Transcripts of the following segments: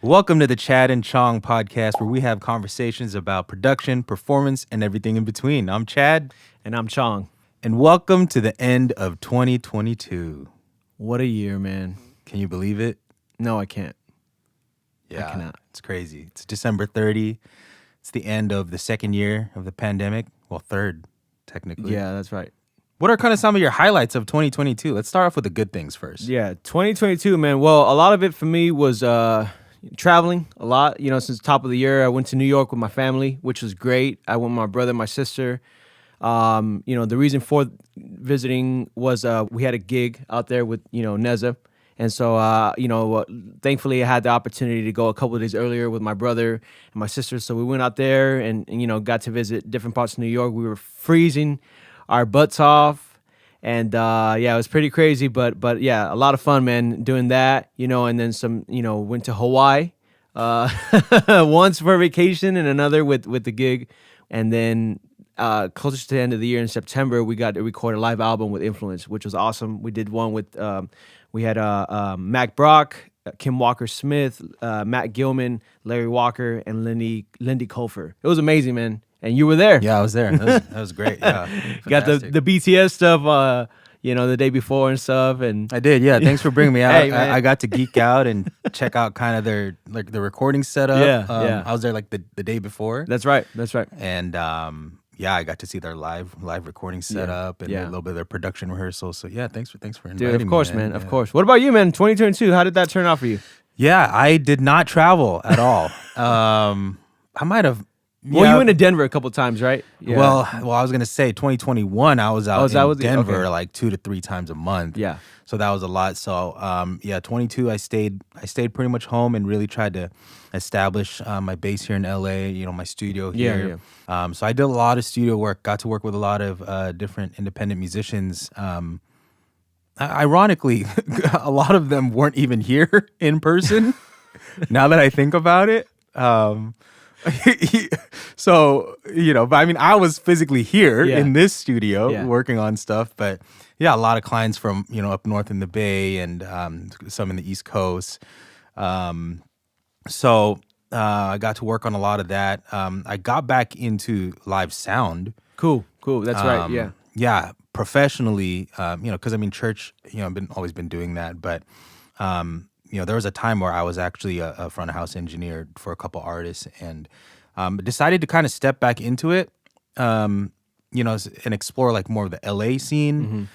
Welcome to the Chad and Chong podcast, where we have conversations about production, performance, and everything in between. I'm Chad, And I'm Chong. and welcome to the end of 2022. What a year, man. Can you believe it? No, I can't. Yeah, cannot. It's crazy. It's December 30. It's the end of the second year of the pandemic. Well, third, technically. Yeah, that's right. What are kind of some of your highlights of 2022? Let's start off with the good things first. Yeah, 2022, man. Well, a lot of it for me was traveling a lot. Since the top of the year, I went to New York with my family, which was great. I went with my brother, my sister. The reason for visiting was we had a gig out there with, Neza. And so, thankfully I had the opportunity to go a couple of days earlier with my brother and my sister. So we went out there and got to visit different parts of New York. We were freezing our butts off. And it was pretty crazy, but yeah, a lot of fun, man, doing that, and then some, went to Hawaii once for vacation and another with the gig. And then closer to the end of the year in September, we got to record a live album with Influence, which was awesome. We did one with, we had Mac Brock, Kim Walker-Smith, Matt Gilman, Larry Walker, and Lindy Colfer. It was amazing, man. And you were there. Yeah, I was there. That was great. Yeah, got the BTS stuff, the day before and stuff. And I did. Yeah, thanks for bringing me out. Hey, man. I got to geek out and check out kind of their the recording setup. Yeah. I was there like the day before. That's right. And I got to see their live recording setup and a little bit of their production rehearsal. So yeah, thanks for inviting me. Dude, of course, man. Of course. What about you, man? 2022. How did that turn out for you? Yeah, I did not travel at all. I might have. Well, you went to Denver a couple of times, right? Yeah. Well, I was gonna say 2021. I was out in Denver okay. like 2 to 3 times a month. Yeah. So that was a lot. So 22. I stayed pretty much home and really tried to establish my base here in LA. My studio here. Yeah. So I did a lot of studio work. Got to work with a lot of different independent musicians. Ironically, a lot of them weren't even here in person. Now that I think about it. So, but I mean, I was physically here in this studio working on stuff, but yeah, a lot of clients from, up north in the Bay and some in the East Coast. So I got to work on a lot of that. I got back into live sound. Cool. That's right. Yeah. Yeah, professionally, because I mean, church, I've always been doing that, but there was a time where I was actually a front of house engineer for a couple artists and decided to kind of step back into it, and explore like more of the LA scene.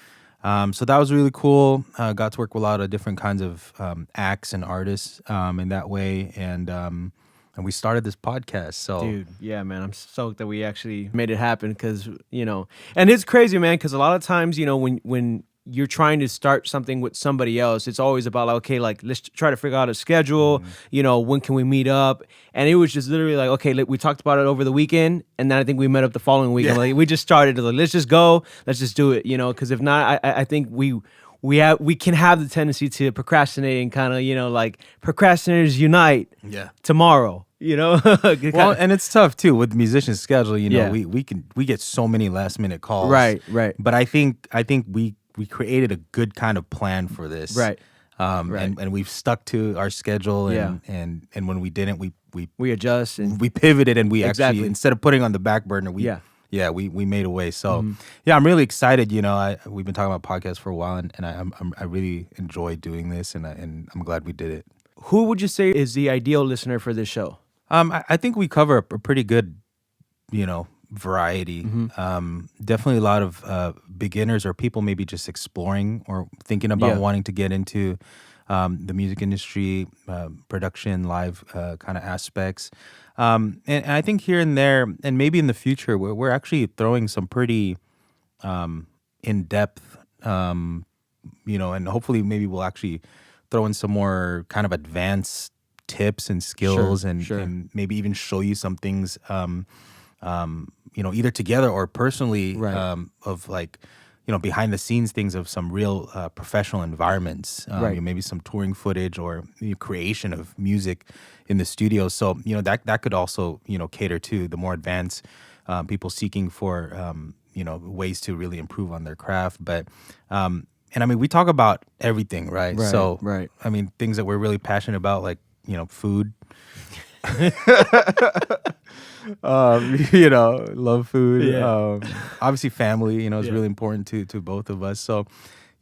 Mm-hmm. So that was really cool. Got to work with a lot of different kinds of acts and artists in that way. And we started this podcast. So, dude, yeah, man, I'm stoked that we actually made it happen because, and it's crazy, man, because a lot of times, when you're trying to start something with somebody else, it's always about like, okay, like let's try to figure out a schedule, when can we meet up? And it was just literally like, okay, we talked about it over the weekend, and then I think we met up the following week. And like we just started like, let's just go, let's just do it, because if not, I think we can have the tendency to procrastinate and kind of, like procrastinators unite tomorrow. Well, and it's tough too with musicians' schedule. We get so many last minute calls. Right. But I think we created a good kind of plan for this. Right. And we've stuck to our schedule. And when we didn't, we adjust and we pivoted and we exactly. actually, instead of putting on the back burner, we made a way. So I'm really excited. We've been talking about podcasts for a while, and I really enjoy doing this, and I'm glad we did it. Who would you say is the ideal listener for this show? I think we cover a pretty good, variety. Definitely a lot of beginners or people maybe just exploring or thinking about wanting to get into the music industry, production, live kind of aspects. And I think here and there, and maybe in the future, we're actually throwing some pretty in-depth, and hopefully maybe we'll actually throw in some more kind of advanced tips and skills and maybe even show you some things, either together or personally, of like, behind the scenes things of some real professional environments, maybe some touring footage or creation of music in the studio. So, that could also, cater to the more advanced people seeking for, ways to really improve on their craft. But, and I mean, we talk about everything, right? So, I mean, things that we're really passionate about, like, food. Love food. Yeah. Obviously, family. Is Yeah. really important to both of us. So,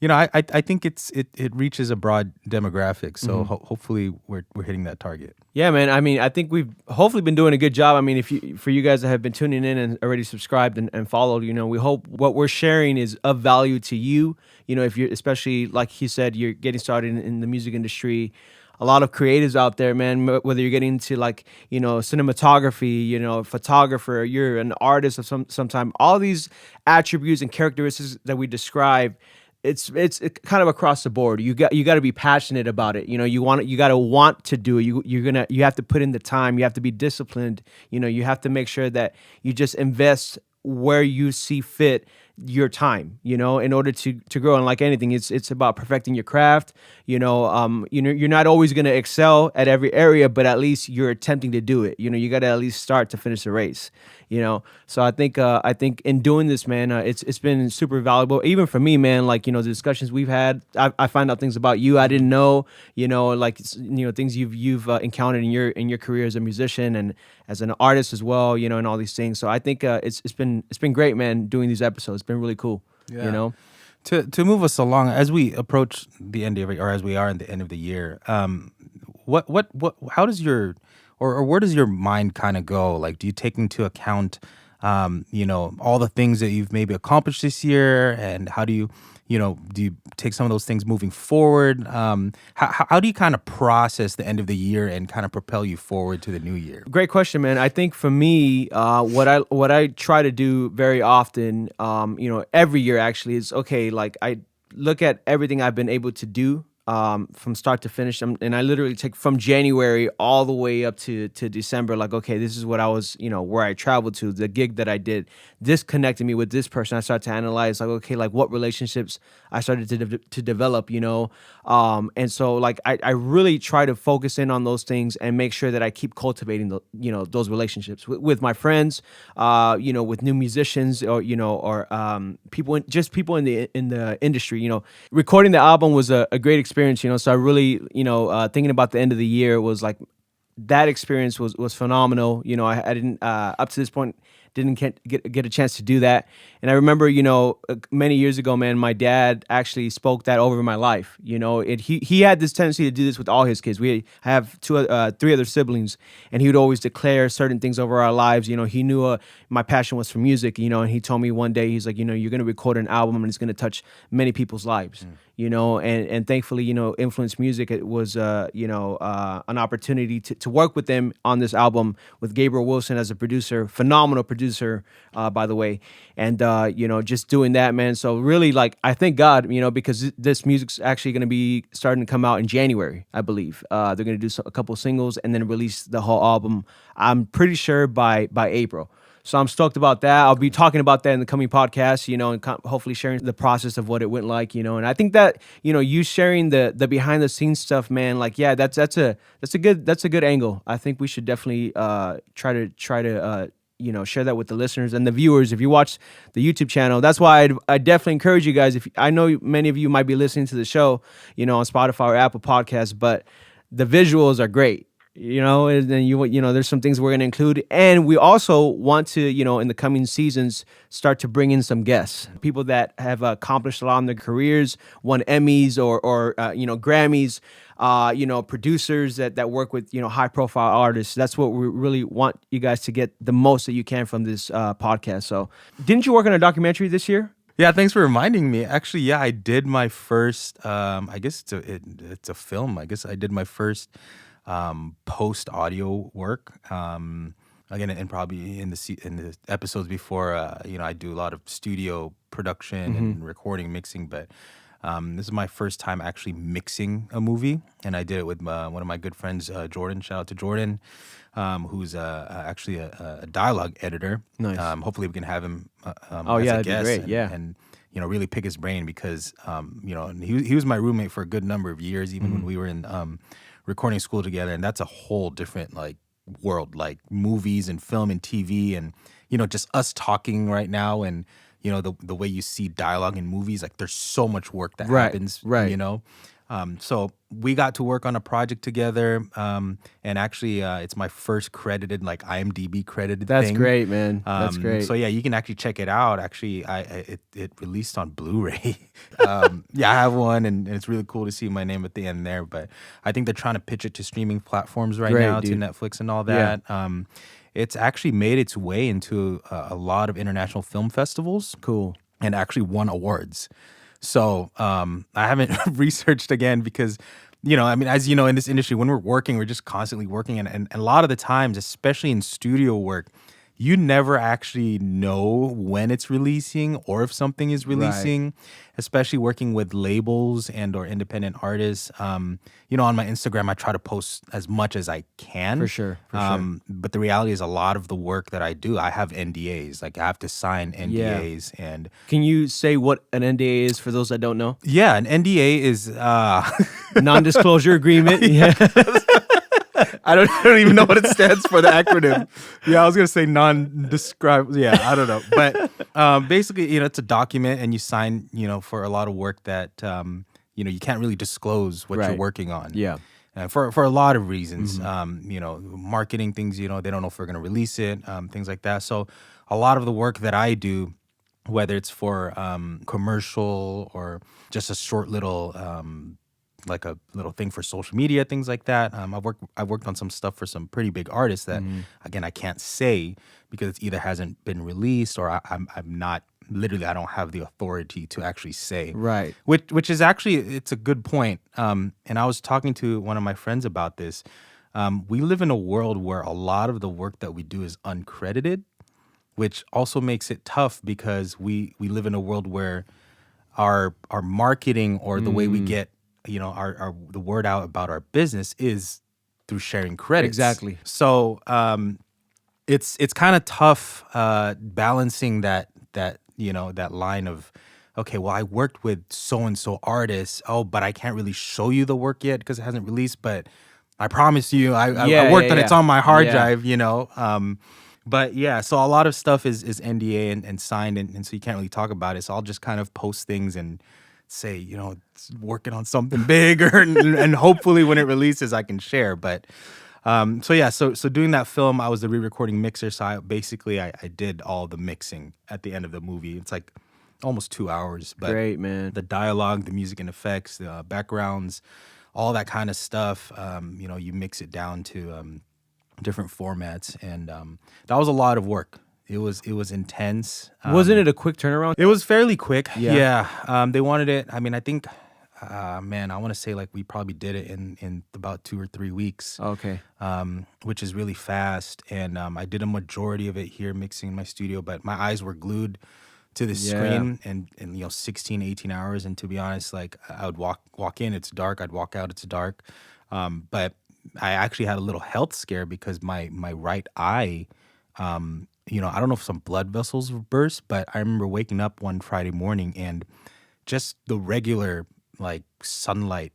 I think it reaches a broad demographic. So hopefully we're hitting that target. Yeah, man. I mean, I think we've hopefully been doing a good job. I mean, for you guys that have been tuning in and already subscribed and followed, we hope what we're sharing is of value to you. If you're, especially like he said, you're getting started in the music industry. A lot of creatives out there, man. Whether you're getting into like cinematography, photographer, you're an artist of some time. All these attributes and characteristics that we describe, it's kind of across the board. You got to be passionate about it. You got to want to do it. You have to put in the time. You have to be disciplined. You have to make sure that you just invest where you see fit your time, in order to grow. And like anything, it's about perfecting your craft. You're not always going to excel at every area, but at least you're attempting to do it. You got to at least start to finish the race. So I think in doing this, man, it's been super valuable, even for me, man. Like, the discussions we've had, I find out things about you I didn't know, things you've encountered in your career as a musician and as an artist as well, and all these things. So I think it's been great, man, doing these episodes. It's been really cool. Yeah. To move us along as we approach the end of it, or as we are in the end of the year, how does your or where does your mind kind of go? Like, do you take into account all the things that you've maybe accomplished this year, and how do you take some of those things moving forward? How do you kind of process the end of the year and kind of propel you forward to the new year? Great question, man. I think for me, what I try to do very often, every year actually, is okay. Like, I look at everything I've been able to do from start to finish, and I literally take from January all the way up to December. Like, okay, this is what I was, where I traveled to, the gig that I did. This connected me with this person. I started to analyze, like, okay, like what relationships I started to develop, and so like I really try to focus in on those things and make sure that I keep cultivating those relationships with my friends, with new musicians, or people in the industry. Recording the album was a great experience. So I really, thinking about the end of the year was like, that experience was phenomenal. I didn't up to this point didn't get a chance to do that. And I remember, many years ago, man, my dad actually spoke that over my life. He had this tendency to do this with all his kids. I have three other siblings, and he would always declare certain things over our lives. He knew my passion was for music, and he told me one day, he's like, you're going to record an album and it's going to touch many people's lives. And thankfully, Influence Music, it was, an opportunity to work with them on this album with Gabriel Wilson as a producer, phenomenal producer, by the way. And, just doing that, man. So really, like, I thank God, because this music's actually going to be starting to come out in January, I believe. They're going to do a couple singles and then release the whole album, I'm pretty sure by April. So I'm stoked about that. I'll be talking about that in the coming podcast, and hopefully sharing the process of what it went like, And I think that, you sharing the behind the scenes stuff, man, like, yeah, that's a good angle. I think we should definitely try to share that with the listeners and the viewers. If you watch the YouTube channel, that's why I definitely encourage you guys. If I know many of you might be listening to the show, on Spotify or Apple Podcasts, but the visuals are great. And then there's some things we're going to include. And we also want to, in the coming seasons, start to bring in some guests, people that have accomplished a lot in their careers, won Emmys or Grammys, producers that work with, high profile artists. That's what we really want you guys to get the most that you can from this podcast. So didn't you work on a documentary this year? Yeah, thanks for reminding me. Actually, yeah, I did my first, I guess it's a film. I guess I did my first post audio work. Again, and probably in the episodes before, I do a lot of studio production and recording, mixing. But this is my first time actually mixing a movie, and I did it with one of my good friends, Jordan. Shout out to Jordan, who's actually a dialogue editor. Nice. Hopefully, we can have him as yeah, a that'd guest. be great. Yeah. And really pick his brain because he was my roommate for a good number of years, even when we were in recording school together, and that's a whole different like world, like movies and film and TV, and just us talking right now, and the way you see dialogue in movies, like there's so much work that happens, right. So we got to work on a project together, and actually, it's my first credited, like IMDb credited That's thing. great, man. That's great. So yeah, you can actually check it out. Actually, it released on Blu-ray. Yeah, I have one, and it's really cool to see my name at the end there. But I think they're trying to pitch it to streaming platforms right Great, now, dude. to Netflix and all that. It's actually made its way into a lot of international film festivals. Cool. And actually won awards. So I haven't researched again because, I mean, as you know, in this industry, when we're working, we're just constantly working. And a lot of the times, especially in studio work, you never actually know when it's releasing or if something is releasing, especially working with labels and or independent artists. On my Instagram, I try to post as much as I can. For sure. But the reality is a lot of the work that I do, I have NDAs. Like I have to sign NDAs. And can you say what an NDA is for those that don't know? Yeah, an NDA is non-disclosure agreement. Yeah. I don't even know what it stands for, the acronym. Yeah, I was gonna say non-describe. Yeah, I don't know, but basically, it's a document, and you sign, for a lot of work that you can't really disclose what you're working on. Yeah, for a lot of reasons. Marketing things. They don't know if we're gonna release it. Things like that. So a lot of the work that I do, whether it's for commercial or just a short little. Like a little thing for social media, things like that. I've worked on some stuff for some pretty big artists that, again, I can't say because it either hasn't been released or I'm not, literally, I don't have the authority to actually say. Right. Which is actually, it's a good point. And I was talking to one of my friends about this. We live in a world where a lot of the work that we do is uncredited, which also makes it tough because we live in a world where our marketing or the way we get the word out about our business is through sharing credits. Exactly. So it's kind of tough balancing that line of, okay, well, I worked with so and so artists. Oh, but I can't really show you the work yet because it hasn't released. But I promise you, I worked on it. It's on my hard drive. But yeah, so a lot of stuff is NDA and signed, and so you can't really talk about it. So I'll just kind of post things and say, it's working on something bigger, and hopefully when it releases, I can share. But so doing that film, I was the re-recording mixer. So I did all the mixing at the end of the movie. It's like almost 2 hours. But great, man. The dialogue, the music and effects, the backgrounds, all that kind of stuff. You mix it down to different formats, and that was a lot of work. It was intense. Wasn't it a quick turnaround? It was fairly quick. Yeah. They wanted it. I mean, I think, I want to say like we probably did it in about 2 or 3 weeks. Okay. Which is really fast. And I did a majority of it here mixing in my studio, but my eyes were glued to the screen and 16, 18 hours. And to be honest, like I would walk in, it's dark. I'd walk out, it's dark. But I actually had a little health scare because my right eye, I don't know if some blood vessels burst, but I remember waking up one Friday morning and just the regular like sunlight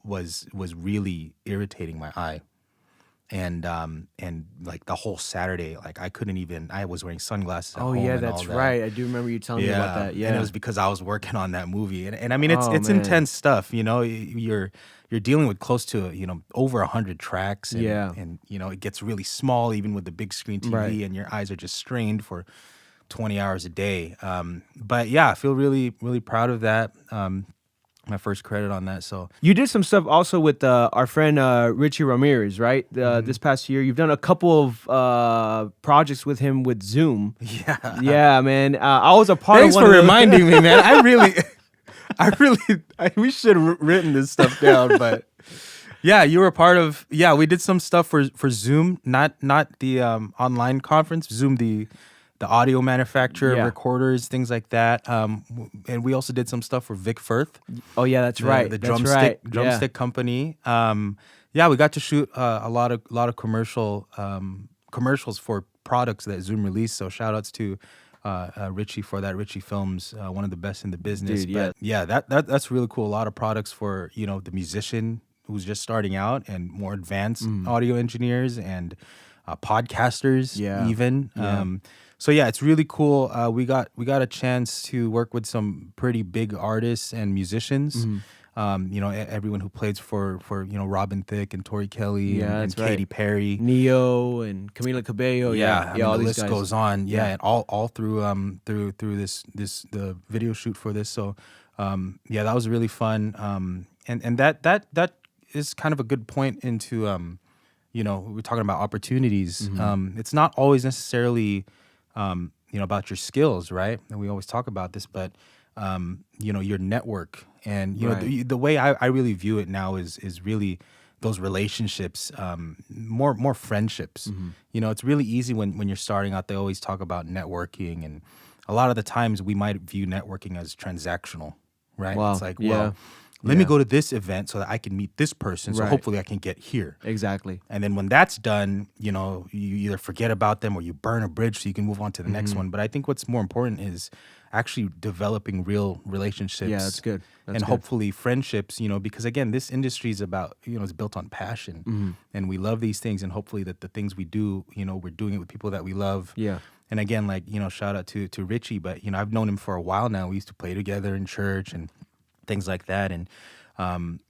was really irritating my eye. And like the whole Saturday, like I was wearing sunglasses at home. Yeah, and that's all that. right. I do remember you telling me about that. Yeah. And it was because I was working on that movie. And I mean, it's intense stuff, you're dealing with close to, over 100 tracks. And it gets really small, even with the big screen TV, and your eyes are just strained for 20 hours a day. But yeah, I feel really, really proud of that. My first credit on that. So you did some stuff also with our friend Richie Ramirez, right? This past year, you've done a couple of projects with him with Zoom. Yeah, man. I was a part. Thanks of for reminding me, man. We should have written this stuff down, but yeah, you were a part of. Yeah, we did some stuff for Zoom, not the online conference. Zoom, the audio manufacturer, recorders, things like that. And we also did some stuff for Vic Firth. Oh yeah, that's right. The drumstick company. We got to shoot a lot of commercials for products that Zoom released. So shout outs to Richie for that. Richie Films, one of the best in the business. Dude, that's really cool. A lot of products for the musician who's just starting out and more advanced audio engineers and podcasters even. So yeah, it's really cool. We got a chance to work with some pretty big artists and musicians. Everyone who plays for Robin Thicke and Tori Kelly Yeah, and that's right. Katy Perry. Neo and Camila Cabello. Yeah, I mean, all the these list guys. goes on. Yeah, and all through the video shoot for this. So that was really fun. And that is kind of a good point into we're talking about opportunities. It's not always necessarily about your skills, right? And we always talk about this, but your network and the way I really view it now is really those relationships, more friendships. It's really easy when you're starting out. They always talk about networking, and a lot of the times we might view networking as transactional, right? Wow. It's like, Yeah. let me go to this event so that I can meet this person, so Right. hopefully I can get here. Exactly. And then when that's done, you either forget about them or you burn a bridge so you can move on to the next one. But I think what's more important is actually developing real relationships. Yeah, that's good. That's and good. hopefully friendships, because again, this industry is about, it's built on passion. And we love these things, and hopefully that the things we do, we're doing it with people that we love. Yeah. And again, like, shout out to Richie, but, I've known him for a while now. We used to play together in church and things like that. And, and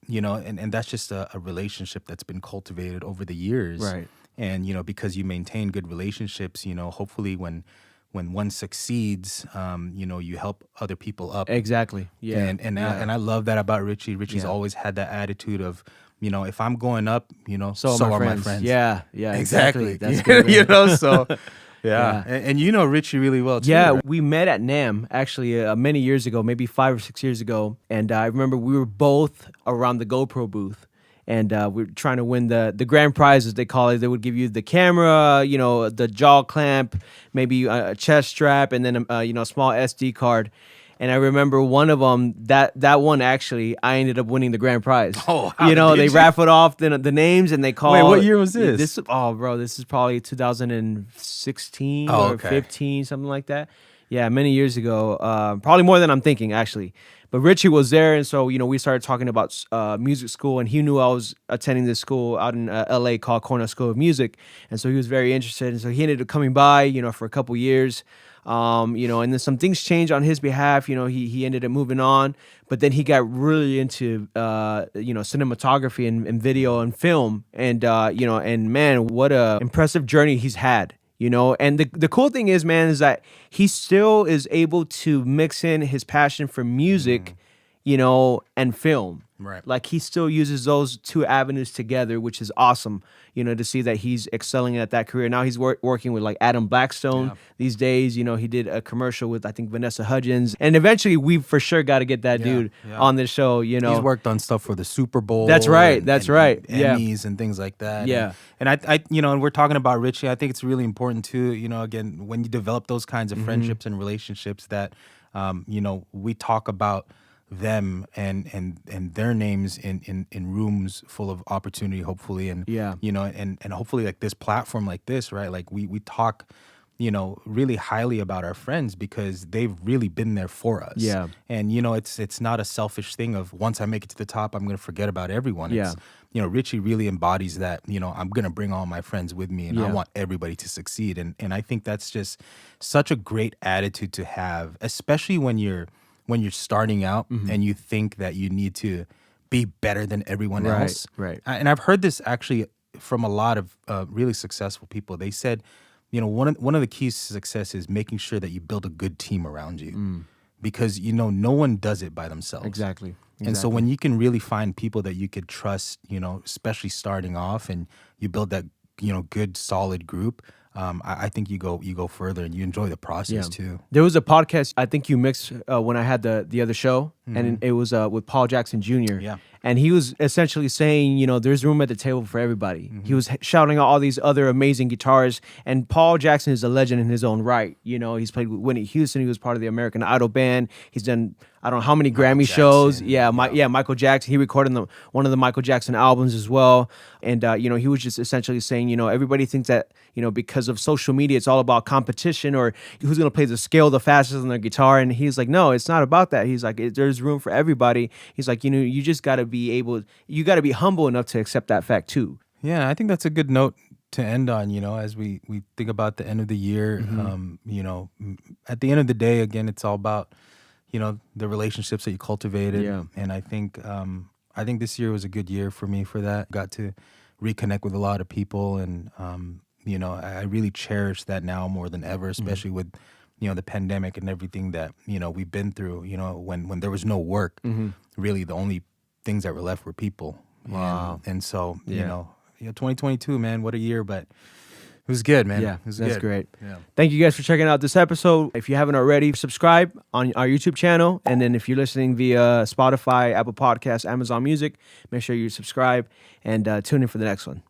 that's just a relationship that's been cultivated over the years. Right. And, because you maintain good relationships, hopefully when one succeeds, you help other people up. Exactly. Yeah. And I love that about Richie. Richie's always had that attitude of, if I'm going up, so are my friends. Yeah. Yeah. Exactly. That's good. So yeah. And you know Richie really well too. Yeah, right? we met at NAMM actually many years ago, maybe 5 or 6 years ago. And I remember we were both around the GoPro booth. And we were trying to win the grand prize, as they call it. They would give you the camera, the jaw clamp, maybe a chest strap, and then a small SD card. And I remember one of them, that one actually, I ended up winning the grand prize. Oh, they raffled off the names, and they called. Wait, what year was this? This is probably 2016 Oh, or okay. 15, something like that. Yeah, many years ago. Probably more than I'm thinking, actually. But Richie was there, and so we started talking about music school, and he knew I was attending this school out in LA called Cornell School of Music, and so he was very interested, and so he ended up coming by, for a couple years, and then some things changed on his behalf. He ended up moving on, but then he got really into cinematography and video and film, and and man, what a impressive journey he's had. And the cool thing is, man, is that he still is able to mix in his passion for music, and film. Right. Like he still uses those two avenues together, which is awesome, to see that he's excelling at that career. Now he's working with like Adam Blackstone these days. He did a commercial with, I think, Vanessa Hudgens. And eventually we for sure got to get that dude on this show, He's worked on stuff for the Super Bowl. That's right. And Emmys and things like that. Yeah. And I and we're talking about Richie. I think it's really important too, again, when you develop those kinds of friendships and relationships that, we talk about them and their names in rooms full of opportunity, hopefully, and and hopefully like this platform like this, right? Like we talk really highly about our friends because they've really been there for us. Yeah. And it's not a selfish thing of once I make it to the top, I'm gonna forget about everyone. Yeah. It's, Richie really embodies that, I'm gonna bring all my friends with me and I want everybody to succeed. And I think that's just such a great attitude to have, especially when you're starting out and you think that you need to be better than everyone else. Right. And I've heard this actually from a lot of really successful people. They said, one of the keys to success is making sure that you build a good team around you, because no one does it by themselves. Exactly. And so when you can really find people that you could trust, especially starting off, and you build that good solid group, I think you go further and you enjoy the process too. There was a podcast I think you mixed when I had the other show, and it was with Paul Jackson Jr. Yeah. And he was essentially saying, there's room at the table for everybody. He was shouting out all these other amazing guitarists, and Paul Jackson is a legend in his own right. He's played with Whitney Houston. He was part of the American Idol band. He's done I don't know how many Grammy shows. Michael Jackson. He recorded one of the Michael Jackson albums as well. And he was just essentially saying, everybody thinks that because of social media, it's all about competition or who's going to play the scale the fastest on their guitar. And he's like, no, it's not about that. He's like, there's room for everybody. He's like, you just got to you got to be humble enough to accept that fact too. Yeah, I think that's a good note to end on, as we think about the end of the year. At the end of the day, again, it's all about, the relationships that you cultivated. Yeah. And I think this year was a good year for me for that. Got to reconnect with a lot of people, and I really cherish that now more than ever, especially with the pandemic and everything that we've been through. When there was no work, really the only things that were left were people. Wow. And so 2022, man, what a year! But it was good, man. Yeah, it was that's good. great. Yeah. Thank you guys for checking out this episode. If you haven't already, subscribe on our YouTube channel. And then if you're listening via Spotify, Apple Podcasts, Amazon Music, make sure you subscribe and tune in for the next one.